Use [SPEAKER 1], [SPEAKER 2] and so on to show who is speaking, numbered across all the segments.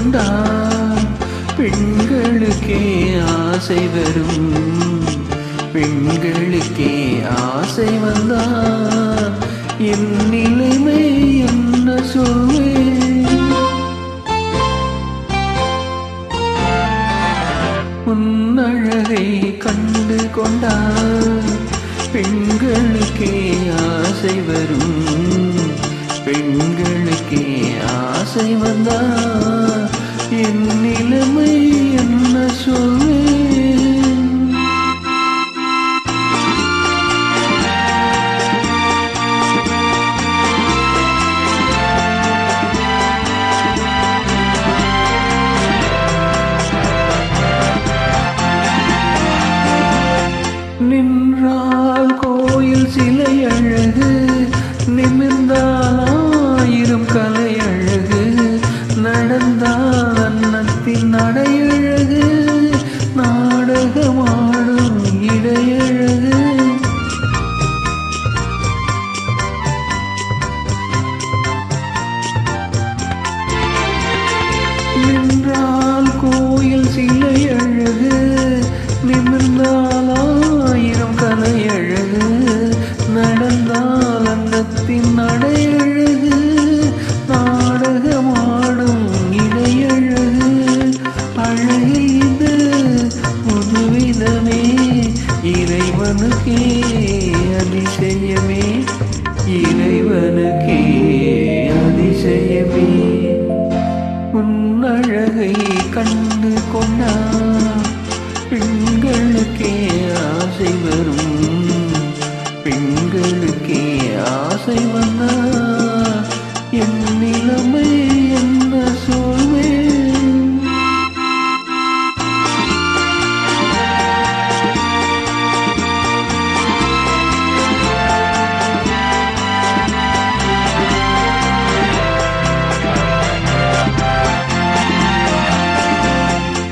[SPEAKER 1] கொண்டால் பெண்களுக்கே ஆசை வரும். பெண்களுக்கே ஆசை வந்தால் என் நிலைமை என்ன சொல்வேன்? உன்னழகை கண்டு கொண்டால் பெண்களுக்கே ஆசை வரும். பெண்களுக்கே ஆசை வந்தால் என் நிலைமை என்ன சொல்வேன்? நின்றால் கோயில் சிலை அழகு, நிமிர்ந்தால் ஆயிரம் கலை அழகு, நடந்தால் அன்னத்தின் நடையழகு, நாடகமாடும் இடையழகு. நின்றால் கோயில் சிலை அழகு, நிமிர்ந்தால் ஆயிரம் கலை அழகு, நடந்தால் அன்னத்தின் நடையழகு, நாடகமாடும் இடையழகு. அழகு இது புதுவிதமே, இறைவனுக்கே அதிசயமே, இறைவனுக்கே அதிசயமே. உன்னழகை கண்டு கொண்டால் பெண்களுக்கே ஆசை வரும். பெண்களுக்கே ஆசை வந்தால் என் நிலைமை என்ன சொல்வேன்?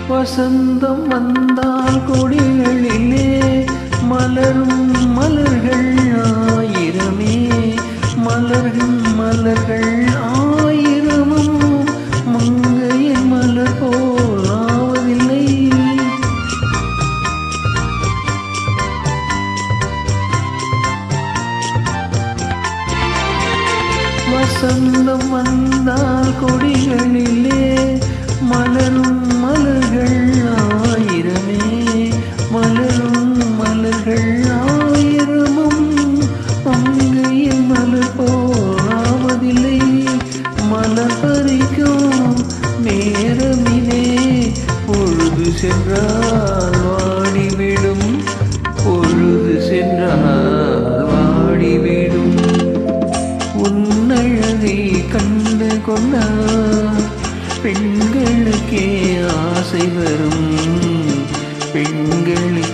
[SPEAKER 1] வசந்தம் வந்தால் கொடிகளிலே மலரும் மலர்கள் ஆயிரமே, மலர்கள் மலர்கள் ஆயிரமும் மங்கையின் மலர் போல் ஆவதில்லை. வசந்தம் வந்தால் கொடிகளிலே மலரும் மலர்கள் ஆயிரமே, மலரும் மலர்கள் ஆயிரமும் மங்கையின் மலர் போவதில்லை. மலர் பறிக்கும் நேரமிலே பொழுது சென்றால் வாடிவிடும், பொழுது சென்றால் வாடிவிடும். உன்னழகை கண்டு கொண்டால் பெண்களுக்கே ஆசை வரும். பெண்களுக்கே